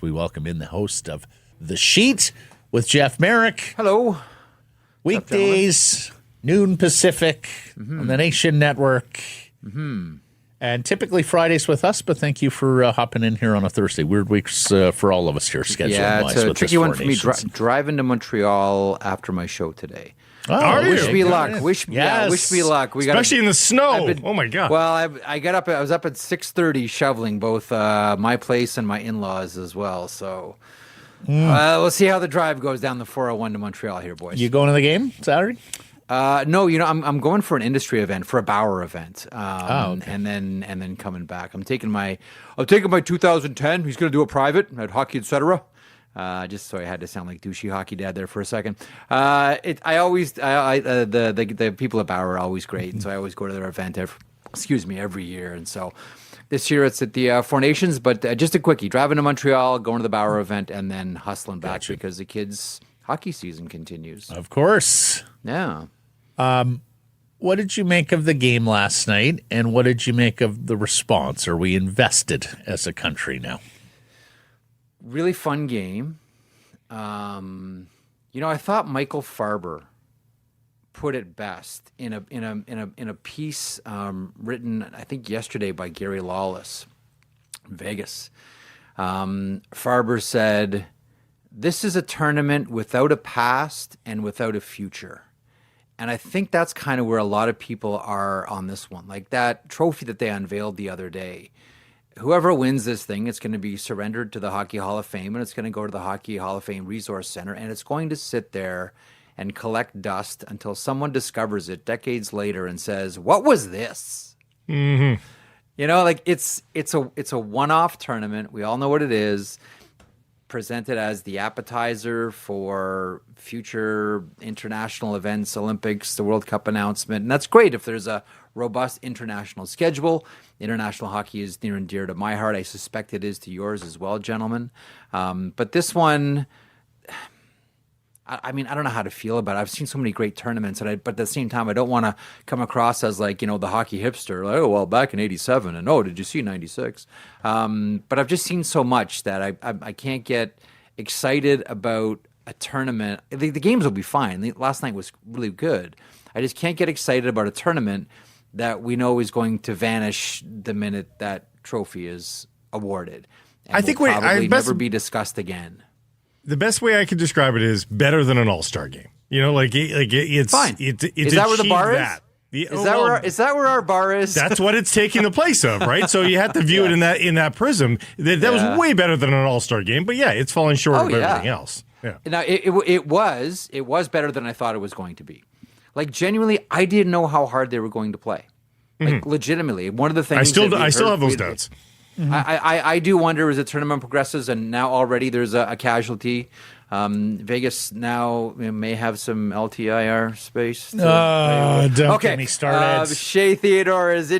we welcome in the host of The Sheet with Jeff Marek. Hello. Weekdays, noon Pacific, on the Nation Network. And typically Fridays with us, but thank you for hopping in here on a Thursday. Weird weeks for all of us here, scheduling-wise. Yeah, it's a with tricky one for me, driving to Montreal after my show today. Oh, wish me luck. Wish me luck. Especially in the snow. Oh, my God. Well, I was up at 6:30 shoveling both my place and my in-laws as well. So we'll see how the drive goes down the 401 to Montreal here, boys. You going to the game Saturday? No, I'm going for an industry event, for a Bauer event, okay. and then coming back. I'm taking my 2010. He's going to do a private at Hockey Etc. Just so I had to sound like douchey hockey dad there for a second. The people at Bauer are always great, and so I always go to their event every year. And so this year it's at the Four Nations, but just a quickie: driving to Montreal, going to the Bauer event, and then hustling back because the kids' hockey season continues. Of course. Yeah. What did you make of the game last night, and what did you make of the response? Are we invested as a country now? Really fun game. I thought Michael Farber put it best in a piece written, I think, yesterday by Gary Lawless, in Vegas. Farber said, "This is a tournament without a past and without a future." And I think that's kind of where a lot of people are on this one. Like that trophy that they unveiled the other day. Whoever wins this thing, it's going to be surrendered to the Hockey Hall of Fame, and it's going to go to the Hockey Hall of Fame Resource Center, and it's going to sit there and collect dust until someone discovers it decades later and says, "What was this?" Mm-hmm. It's a one-off tournament. We all know what it is. Presented as the appetizer for future international events, Olympics, the World Cup announcement. And that's great if there's a robust international schedule. International hockey is near and dear to my heart. I suspect it is to yours as well, gentlemen. But this one, I don't know how to feel about it. I've seen so many great tournaments, but at the same time, I don't want to come across as like, the hockey hipster. Like, oh, well, back in 87, and oh, did you see 96? But I've just seen so much that I can't get excited about a tournament. The games will be fine. Last night was really good. I just can't get excited about a tournament that we know is going to vanish the minute that trophy is awarded. And I think will probably never be discussed again. The best way I could describe it is better than an All-Star game. It's fine. Is that where the bar is? Is that where our bar is? That's what it's taking the place of, right? So you have to view it in that prism. That was way better than an All-Star game, but yeah, it's falling short of everything else. Yeah. Now it was better than I thought it was going to be. Like genuinely, I didn't know how hard they were going to play. Like legitimately, one of the things I still have those doubts. I do wonder as the tournament progresses, and now already there's a casualty. Vegas now may have some LTIR space. Don't get me started. Shea Theodore is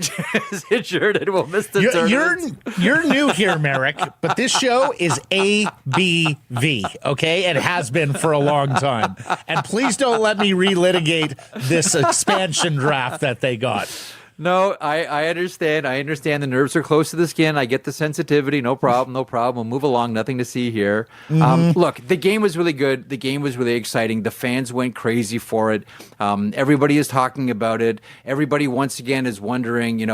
injured and will miss the tournament. You're new here, Marek, but this show is ABV, okay? It has been for a long time. And please don't let me relitigate this expansion draft that they got. No, I understand. I understand the nerves are close to the skin. I get the sensitivity. No problem. We'll move along. Nothing to see here. Look, the game was really good. The game was really exciting. The fans went crazy for it. Everybody is talking about it. Everybody once again is wondering,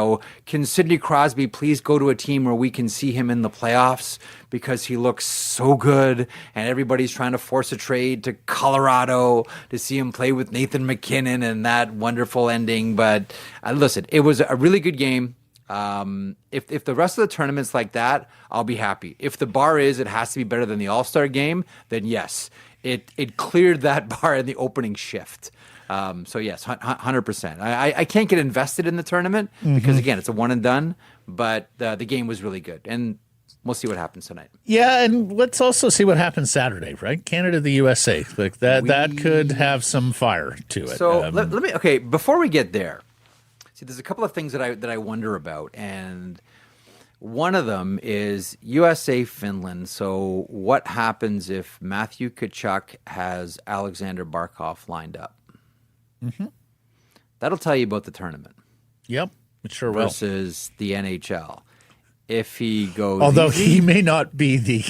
can Sidney Crosby please go to a team where we can see him in the playoffs? Because he looks so good, and everybody's trying to force a trade to Colorado to see him play with Nathan McKinnon and that wonderful ending. But listen, it was a really good game. If the rest of the tournament's like that, I'll be happy. If the bar is it has to be better than the All-Star game, then yes, it cleared that bar in the opening shift. So yes, 100%. I can't get invested in the tournament because again, it's a one and done. But the game was really good, and we'll see what happens tonight. Yeah, and let's also see what happens Saturday, right? Canada, the USA, like that could have some fire to it. So let me. Okay, before we get there, see, there's a couple of things that I wonder about, and one of them is USA Finland. So what happens if Matthew Tkachuk has Alexander Barkov lined up? That'll tell you about the tournament. Yep, it sure will. Versus the NHL. If he goes, although he may not be the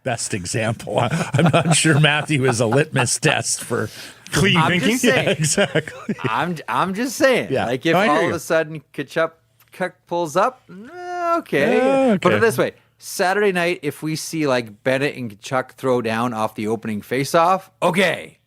best example. I'm not sure Matthew is a litmus test for clean thinking. Just saying, yeah, exactly. I'm just saying. Yeah. Like if No, I hear all of you. a sudden Kachuk pulls up, okay. Put it this way. Saturday night, if we see like Bennett and Kachuk throw down off the opening faceoff, okay.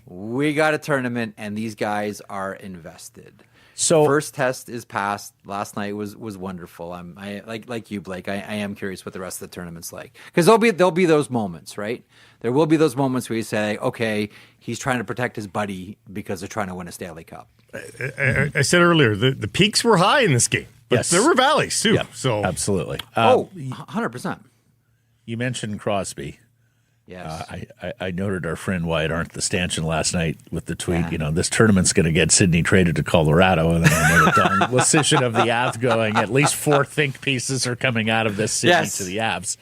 We got a tournament and these guys are invested. So First test is passed. Last night was wonderful. I like you, Blake. I am curious what the rest of the tournament's like, because there'll be those moments, right? There will be those moments where you say, okay, he's trying to protect his buddy because they're trying to win a Stanley Cup. I said earlier the peaks were high in this game, but Yes. there were valleys too. yeah, So absolutely. 100%. You mentioned Crosby. Yes. I noted our friend Wyatt Arndt the stanchion last night with the tweet, this tournament's going to get Sydney traded to Colorado. And then I noted down Lecition of the Avs going, at least 4 think pieces are coming out of this Sydney to the Avs.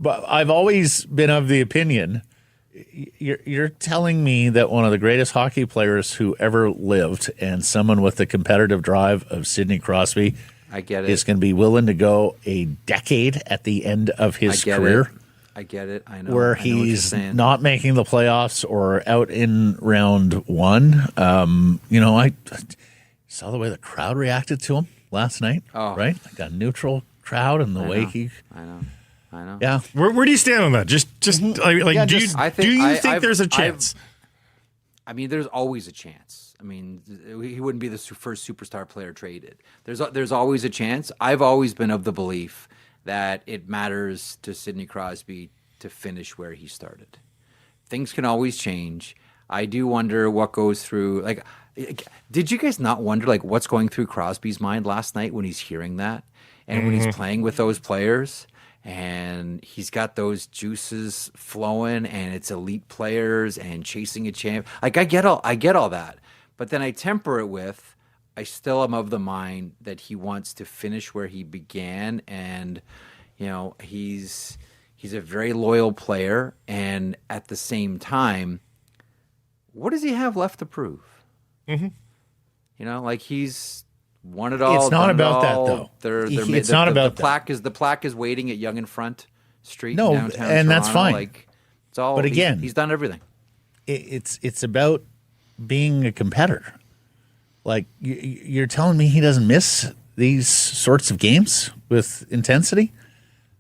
But I've always been of the opinion, you're telling me that one of the greatest hockey players who ever lived and someone with the competitive drive of Sidney Crosby I get it. is going to be willing to go a decade at the end of his career? I get it. I know. Where I know what you're he's saying. not making the playoffs or out in round one. I saw the way the crowd reacted to him last night, right? Like a neutral crowd and the way he... I know. Yeah. where do you stand on that? Just Yeah, do just- you think there's a chance? I mean, there's always a chance. I mean, he wouldn't be the first superstar player traded. There's always a chance. I've always been of the belief that it matters to Sidney Crosby to finish where he started. Things can always change. I do wonder what goes through. Like, did you guys not wonder like what's going through Crosby's mind last night when he's hearing that, and when he's playing with those players, and he's got those juices flowing, and it's elite players and chasing a champ. Like I get all that, but then I temper it with, I still am of the mind that he wants to finish where he began, and he's a very loyal player, and at the same time, what does he have left to prove? Like he's won it all. It's not done it about that, all. though. It's not about that. The plaque is waiting at Yonge and Front Street. No, downtown and that's Toronto. fine. Like it's all. But again, he's done everything. It's about being a competitor. Like, you're telling me he doesn't miss these sorts of games with intensity?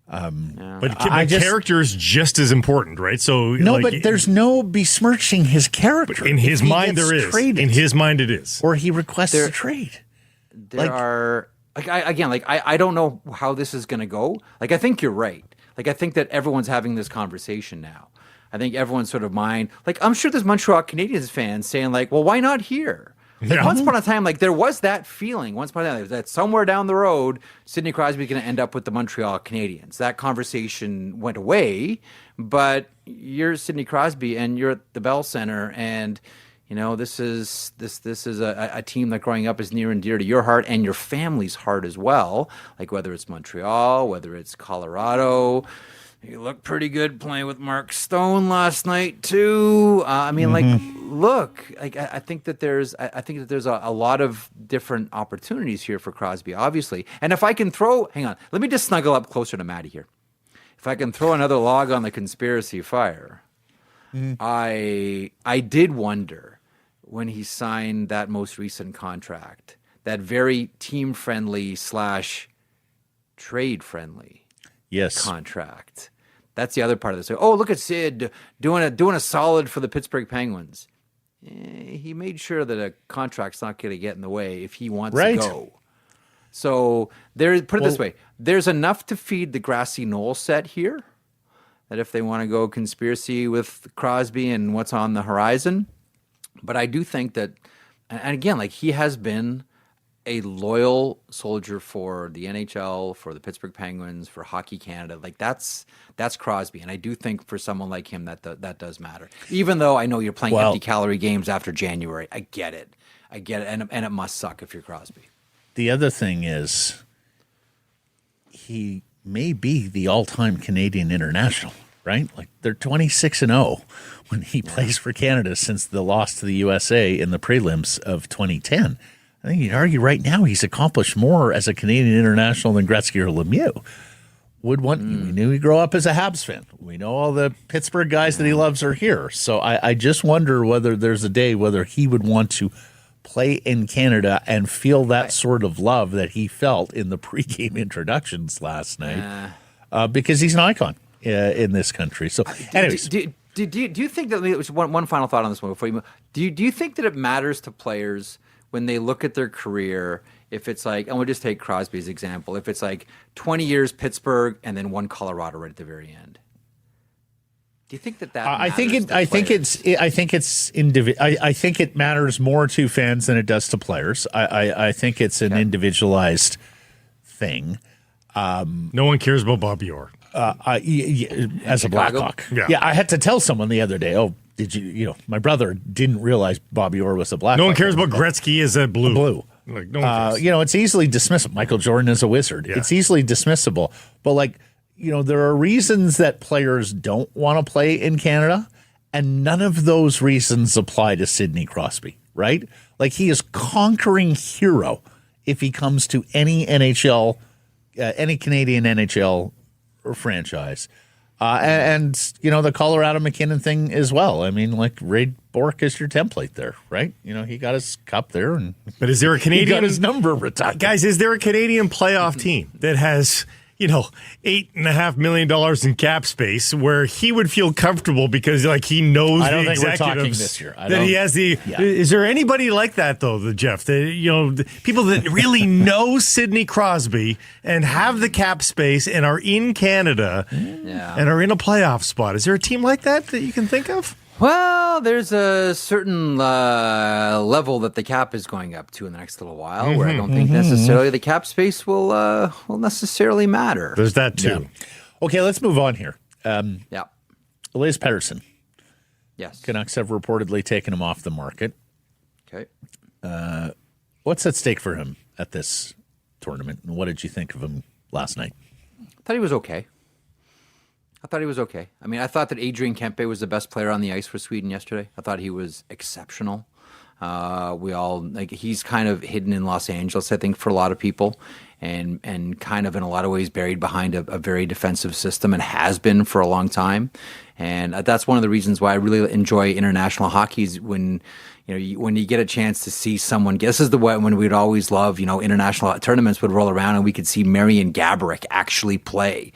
But character is just as important, right? So but there's no besmirching his character. But in his mind, there is. Traded, in his mind, it is. or he requests a trade. There are I don't know how this is going to go. Like I think you're right. Like I think that everyone's having this conversation now. I think everyone's sort of mind. Like I'm sure there's Montreal Canadiens fans saying like, well, why not here? Like once upon a time, like there was that feeling. Once upon a time, that somewhere down the road, Sidney Crosby is going to end up with the Montreal Canadiens. That conversation went away, but you're Sidney Crosby and you're at the Bell Center, and this is a team that growing up is near and dear to your heart and your family's heart as well. Like whether it's Montreal, whether it's Colorado. You look pretty good playing with Mark Stone last night too. Look, I think that there's a lot of different opportunities here for Crosby, obviously. And if I can hang on, let me just snuggle up closer to Maddie here. If I can throw another log on the conspiracy fire, I did wonder when he signed that most recent contract, that very team friendly / trade friendly. Yes. Contract. That's the other part of this. Oh, look at Sid doing a solid for the Pittsburgh Penguins. He made sure that a contract's not going to get in the way if he wants to go. So put it this way: there's enough to feed the grassy knoll set here. That if they want to go conspiracy with Crosby and what's on the horizon, but I do think that, and again, like he has been a loyal soldier for the NHL, for the Pittsburgh Penguins, for Hockey Canada. Like that's Crosby, and I do think for someone like him that does matter. Even though I know you're playing empty calorie games after January, I get it, and it must suck if you're Crosby. The other thing is, he may be the all-time Canadian international, right? Like they're 26-0 when he plays for Canada since the loss to the USA in the prelims of 2010. I think you'd argue right now he's accomplished more as a Canadian international than Gretzky or Lemieux. would want. We knew he'd grow up as a Habs fan. We know all the Pittsburgh guys that he loves are here. So I just wonder whether there's a day whether he would want to play in Canada and feel that sort of love that he felt in the pregame introductions last night, because he's an icon in this country. So, anyways. Do you think that, one final thought on this one before you move, do you think that it matters to players when they look at their career, if it's like, and we'll just take Crosby's example, if it's like 20 years Pittsburgh and then one Colorado right at the very end? Do you think that I think it matters more to fans than it does to players. I think it's an individualized thing. No one cares about Bobby Orr. As a Blackhawk. Yeah, I had to tell someone the other day, did you my brother didn't realize Bobby Orr was a Blackhawk. No one cares about Gretzky as a Blue. Like, no one cares. It's easily dismissible. Michael Jordan is a Wizard. Yeah. It's easily dismissible. But there are reasons that players don't want to play in Canada, and none of those reasons apply to Sidney Crosby, right? Like, he is conquering hero if he comes to any NHL, any Canadian NHL franchise. And the Colorado McKinnon thing as well. I mean, like, Ray Bourque is your template there, right? He got his cup there. But is there a Canadian... He got his number retired. Guys, is there a Canadian playoff team that has... $8.5 million in cap space where he would feel comfortable because he knows I don't the think we're executives talking this year. That he has the. Yeah. Is there anybody like that though, Jeff? The people that really know Sidney Crosby and have the cap space and are in Canada and are in a playoff spot. Is there a team like that you can think of? Well, there's a certain level that the cap is going up to in the next little while, where I don't think necessarily the cap space will necessarily matter. There's that too. Yeah. Okay, let's move on here. Elias Pettersson. Yes. Canucks have reportedly taken him off the market. Okay. What's at stake for him at this tournament, and what did you think of him last night? I thought he was okay. I mean, I thought that Adrian Kempe was the best player on the ice for Sweden yesterday. I thought he was exceptional. He's kind of hidden in Los Angeles, I think, for a lot of people, and kind of in a lot of ways buried behind a very defensive system, and has been for a long time. And that's one of the reasons why I really enjoy international hockey, is when you get a chance to see someone. This is the way when we'd always love, international tournaments would roll around and we could see Marian Gaborik actually play.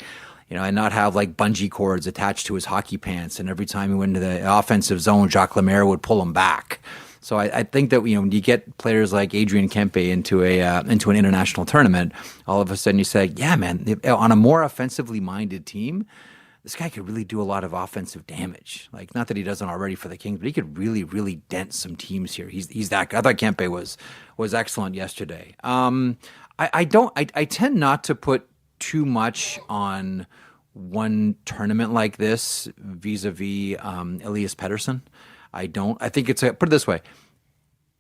And not have bungee cords attached to his hockey pants. And every time he went into the offensive zone, Jacques Lemaire would pull him back. So I think that when you get players like Adrian Kempe into an international tournament, all of a sudden you say, yeah, man, on a more offensively minded team, this guy could really do a lot of offensive damage. Not that he doesn't already for the Kings, but he could really, really dent some teams here. He's that guy. I thought Kempe was excellent yesterday. I tend not to put too much on one tournament like this vis-a-vis Elias Pettersson. I think put it this way.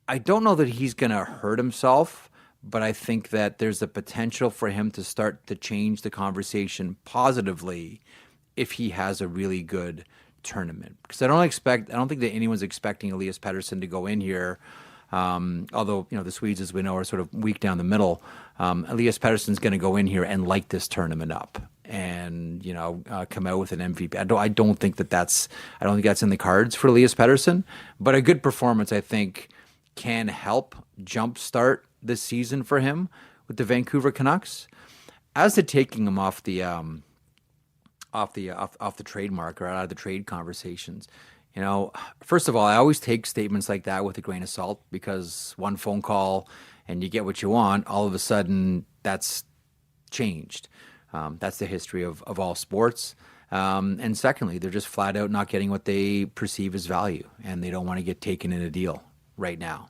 I don't know that he's going to hurt himself, but I think that there's a potential for him to start to change the conversation positively if he has a really good tournament. Because I don't think that anyone's expecting Elias Pettersson to go in here. Although, the Swedes, as we know, are sort of weak down the middle. Elias Pettersson's going to go in here and light this tournament up and, come out with an MVP. I don't think that's in the cards for Elias Pettersson, but a good performance, I think, can help jumpstart this season for him with the Vancouver Canucks. As to taking him off the trademark or out of the trade conversations, first of all, I always take statements like that with a grain of salt, because one phone call and you get what you want, all of a sudden that's changed. That's the history of all sports. And secondly, they're just flat out not getting what they perceive as value, and they don't want to get taken in a deal right now.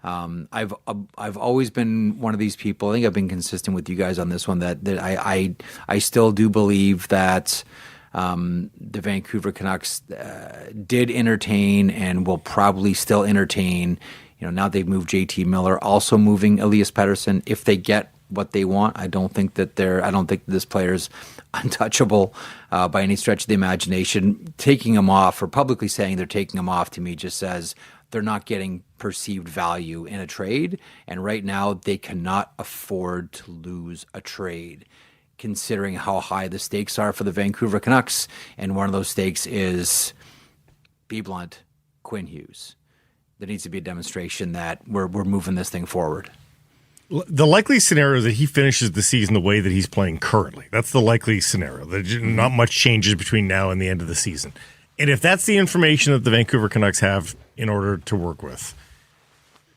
I've always been one of these people. I think I've been consistent with you guys on this one, that I still do believe that the Vancouver Canucks did entertain and will probably still entertain. Now they've moved JT Miller, also moving Elias Pettersson. If they get what they want, I don't think this player's untouchable by any stretch of the imagination. Taking him off, or publicly saying they're taking him off, to me just says they're not getting perceived value in a trade. And right now they cannot afford to lose a trade. considering how high the stakes are for the Vancouver Canucks. And one of those stakes is, be blunt, Quinn Hughes. There needs to be a demonstration that we're moving this thing forward. The likely scenario is that he finishes the season the way that he's playing currently. That's the likely scenario. There's not much changes between now and the end of the season. And if that's the information that the Vancouver Canucks have in order to work with,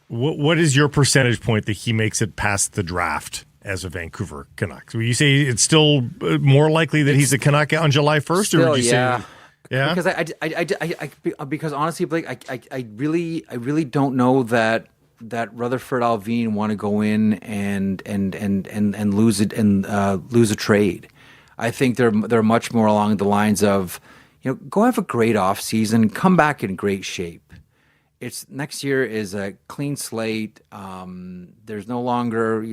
what is your percentage point that he makes it past the draft as a Vancouver Canuck? Would you say it's still more likely that he's a Canuck on July 1st? Still, or would you say... Yeah, because honestly, Blake, I really don't know that Rutherford Alvin want to go in and lose it and lose a trade. I think they're much more along the lines of, go have a great off season, come back in great shape. It's next year is a clean slate. There's no longer,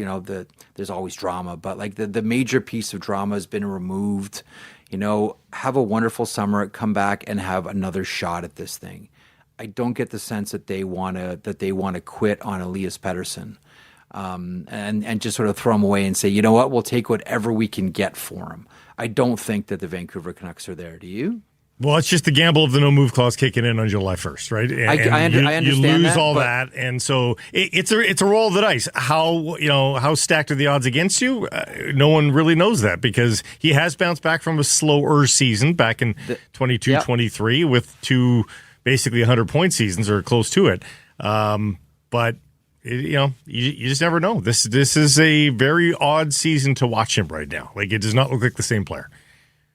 there's always drama, but like the major piece of drama has been removed. Have a wonderful summer, come back and have another shot at this thing. I don't get the sense that they want to quit on Elias Pettersson, and just sort of throw him away and say, you know what, we'll take whatever we can get for him. I don't think that the Vancouver Canucks are there. Do you? Well, it's just the gamble of the no move clause kicking in on July 1st, right? And I understand you lose that, all that, and so it's a roll of the dice. How stacked are the odds against you? No one really knows that because he has bounced back from a slower season back in 22-23 with two basically 100-point seasons or close to it. But you just never know. This is a very odd season to watch him right now. Like, it does not look like the same player.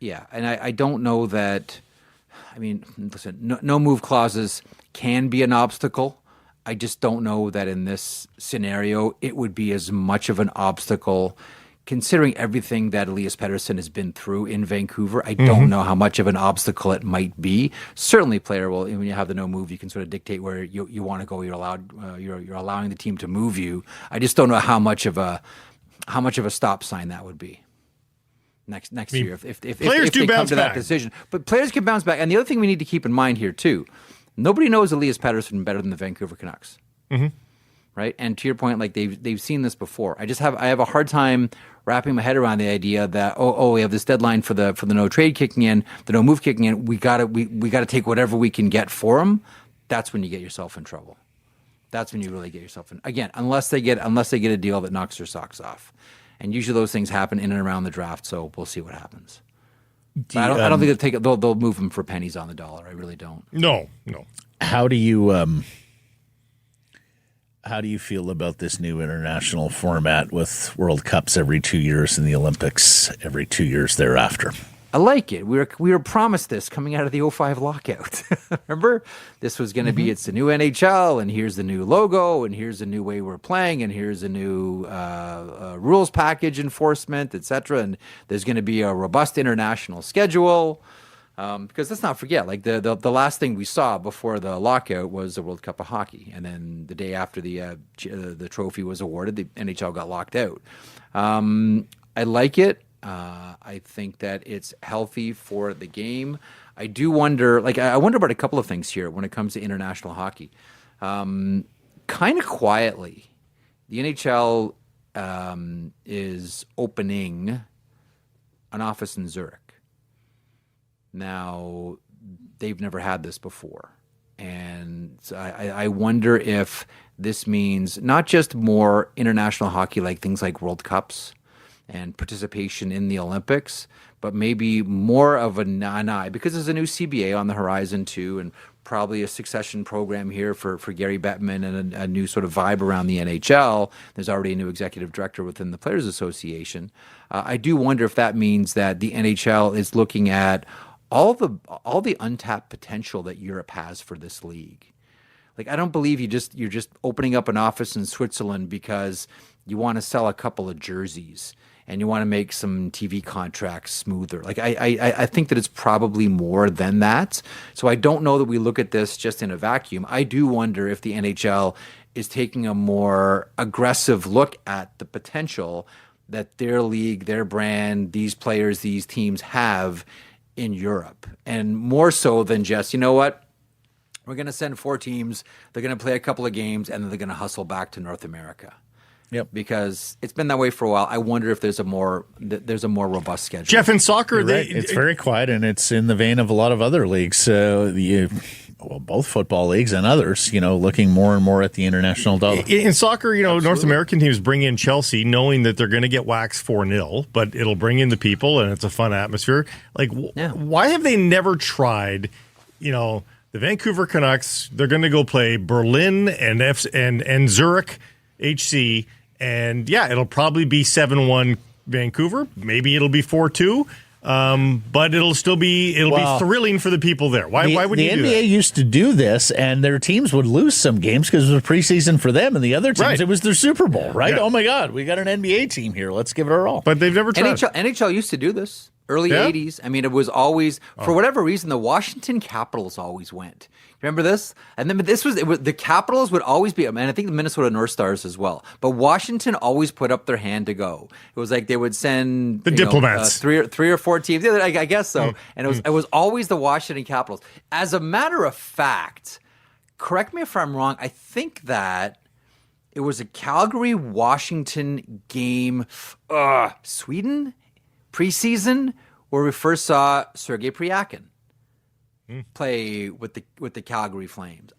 Yeah, and I don't know that. I mean, listen, no move clauses can be an obstacle. I just don't know that in this scenario it would be as much of an obstacle, considering everything that Elias Pettersson has been through in Vancouver. I don't know how much of an obstacle it might be. Certainly, player will. When you have the no move, you can sort of dictate where you want to go. You're allowed. You're allowing the team to move you. I just don't know how much of a stop sign that would be. Next year, if players they come to back. that decision. But players can bounce back. And the other thing we need to keep in mind here, too, nobody knows Elias Pettersson better than the Vancouver Canucks. Right? And to your point, like they've seen this before. I have a hard time wrapping my head around the idea that, we have this deadline for the no trade kicking in, the no move kicking in, we gotta take whatever we can get for him. That's when you get yourself in trouble. That's when you really get yourself in. Again, unless they get a deal that knocks their socks off. And usually those things happen in and around the draft, so we'll see what happens. I don't think they'll move them for pennies on the dollar. I really don't. No. How do you feel about this new international format with World Cups every 2 years and the Olympics every 2 years thereafter? I like it. We were promised this coming out of the 05 lockout. Remember? This was going to be, it's the new NHL, and here's the new logo, and here's the new way we're playing, and here's a new rules package enforcement, etc. And there's going to be a robust international schedule. Because let's not forget, like the last thing we saw before the lockout was the World Cup of Hockey, and then the day after the trophy was awarded, the NHL got locked out. I like it. I think that it's healthy for the game. I do wonder, I wonder about a couple of things here when it comes to international hockey. Kind of quietly, the NHL is opening an office in Zurich. Now, they've never had this before. And so I wonder if this means not just more international hockey, like things like World Cups and participation in the Olympics, but maybe more of an eye, because there's a new CBA on the horizon too, and probably a succession program here for Gary Bettman, and a new sort of vibe around the NHL. There's already a new executive director within the Players Association. I do wonder if that means that the NHL is looking at all the untapped potential that Europe has for this league. Like, I don't believe you're just opening up an office in Switzerland because you want to sell a couple of jerseys and you want to make some TV contracts smoother. Like, I think that it's probably more than that. So I don't know that we look at this just in a vacuum. I do wonder if the NHL is taking a more aggressive look at the potential that their league, their brand, these players, these teams have in Europe. And more so than just, you know what, we're going to send 4 teams, they're going to play a couple of games, and then they're going to hustle back to North America. Yep. Because it's been that way for a while. I wonder if there's a more robust schedule. Jeff, in soccer, It's very quiet, and it's in the vein of a lot of other leagues. Both football leagues and others, looking more and more at the international dollar. In soccer, Absolutely. North American teams bring in Chelsea knowing that they're going to get waxed 4-0, but it'll bring in the people and it's a fun atmosphere. Why have they never tried, the Vancouver Canucks, they're going to go play Berlin and Zurich HC, and it'll probably be 7-1 Vancouver. Maybe it'll be 4-2. But it'll be thrilling for the people there. Why would you do that? The NBA used to do this, and their teams would lose some games because it was preseason for them, and the other teams, It was their Super Bowl, right? Yeah. Oh, my God, we got an NBA team here. Let's give it our all. But they've never tried. NHL used to do this. Early 80s. I mean, it was always, for whatever reason, the Washington Capitals always went. Remember this? And then the Capitals would always be, and I think the Minnesota North Stars as well. But Washington always put up their hand to go. It was like they would send the diplomats, three or four teams. Yeah, I guess so. And it was always the Washington Capitals. As a matter of fact, correct me if I'm wrong. I think that it was a Calgary-Washington game, Sweden preseason, where we first saw Sergei Priakin play with the Calgary Flames.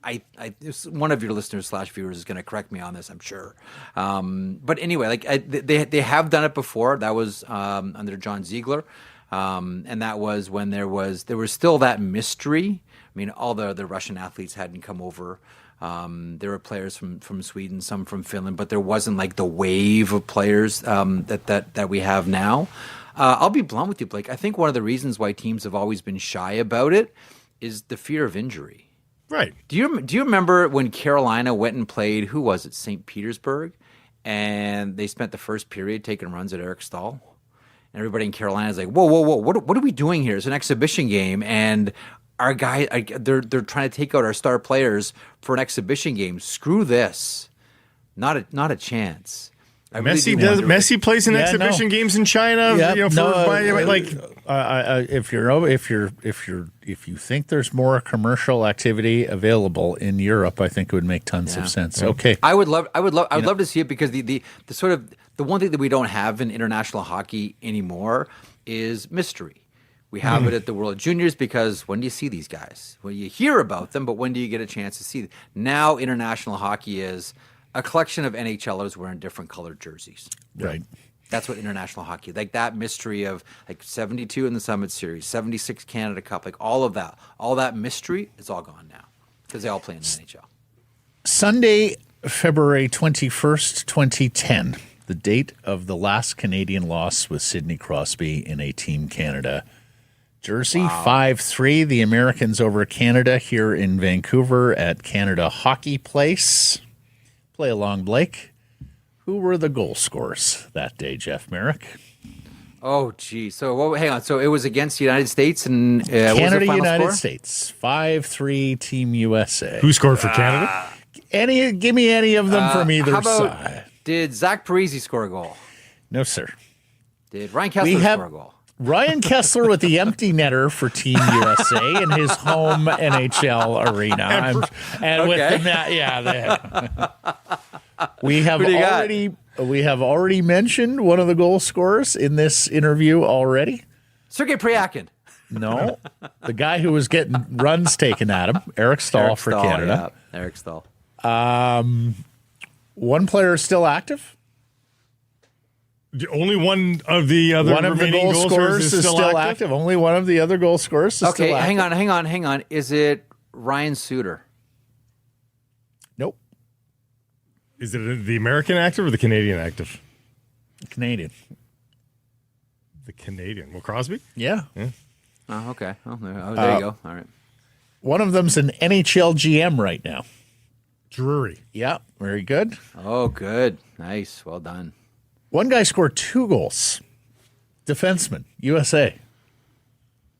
One of your listeners / viewers is going to correct me on this, I'm sure. But anyway, they have done it before. That was under John Ziegler, and that was when there was still that mystery. I mean, all the Russian athletes hadn't come over. There were players from Sweden, some from Finland, but there wasn't like the wave of players that we have now. I'll be blunt with you, Blake. I think one of the reasons why teams have always been shy about it is the fear of injury. Right. Do you remember when Carolina went and played, who was it, St. Petersburg, and they spent the first period taking runs at Eric Stahl? And everybody in Carolina is like, whoa, what are we doing here? It's an exhibition game, and our guy, they're trying to take out our star players for an exhibition game. Screw this. Not a chance. Messi plays in exhibition games in China. If you think there's more commercial activity available in Europe, I think it would make tons of sense. Okay, I would love to see it because the sort of the one thing that we don't have in international hockey anymore is mystery. We have it at the World Juniors because when do you see these guys? Well, you hear about them, but when do you get a chance to see them? Now international hockey is a collection of NHLers wearing different colored jerseys. Right. That's what international hockey, like that mystery of like 72 in the Summit Series, 76 Canada Cup, like all that mystery is all gone now because they all play in the NHL. Sunday, February 21st, 2010, the date of the last Canadian loss with Sidney Crosby in a Team Canada jersey. 5-3, the Americans over Canada here in Vancouver at Canada Hockey Place. Play along, Blake. Who were the goal scorers that day, Jeff Merrick? Oh, gee. So, hang on. So it was against the United States and Canada, United States. 5-3, Team USA. Who scored for Canada? Give me any of them from either side. Did Zach Parise score a goal? No, sir. Did Ryan Kessler score a goal? Ryan Kessler with the empty netter for Team USA in his home NHL arena. We have already mentioned one of the goal scorers in this interview already. Sergei Priakin. No, the guy who was getting runs taken at him, Eric Stahl for Canada. Yeah, Eric Stahl. One player is still active. Only one of the other goal scorers is still active. Only one of the other goal scorers is still active. Hang on. Is it Ryan Suter? Nope. Is it the American active or the Canadian active? Canadian. The Canadian. Well, Crosby? Yeah. Oh, okay. Oh, there you go. All right. One of them's an NHL GM right now. Drury. Yeah, very good. Oh, good. Nice. Well done. One guy scored 2 goals. Defenseman, USA.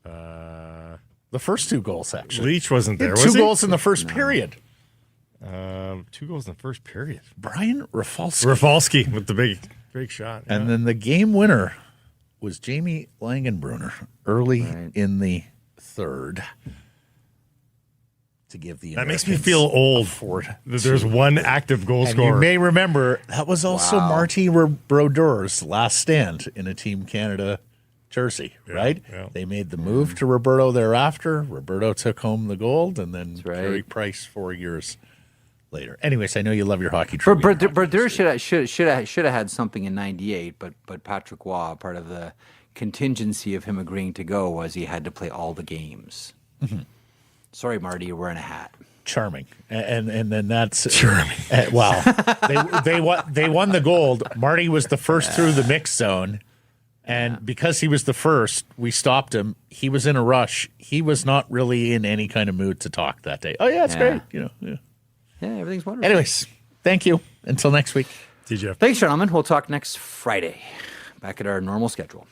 The first 2 goals, actually. Leach wasn't there, was he? 2 goals in the first period. 2 goals in the first period. Brian Rafalski. Rafalski with the big shot. Yeah. And then the game winner was Jamie Langenbrunner early in the third to give the That makes me feel old. There's one active goal and scorer. you may remember that was also Marty Brodeur's last stand in a Team Canada jersey, right? Yeah. They made the move to Roberto thereafter. Roberto took home the gold, and then Carey Price 4 years later. Anyways, I know you love your hockey. Brodeur should have had something in '98, but Patrick Waugh, part of the contingency of him agreeing to go was he had to play all the games. Mm-hmm. Sorry, Marty, you're wearing a hat. Charming, and then that's charming. Wow, they won the gold. Marty was the first through the mix zone. And because he was the first, we stopped him. He was in a rush. He was not really in any kind of mood to talk that day. Oh, yeah, it's great. Yeah, everything's wonderful. Anyways, thank you. Until next week. See you, Jeff. Thanks, gentlemen. We'll talk next Friday. Back at our normal schedule.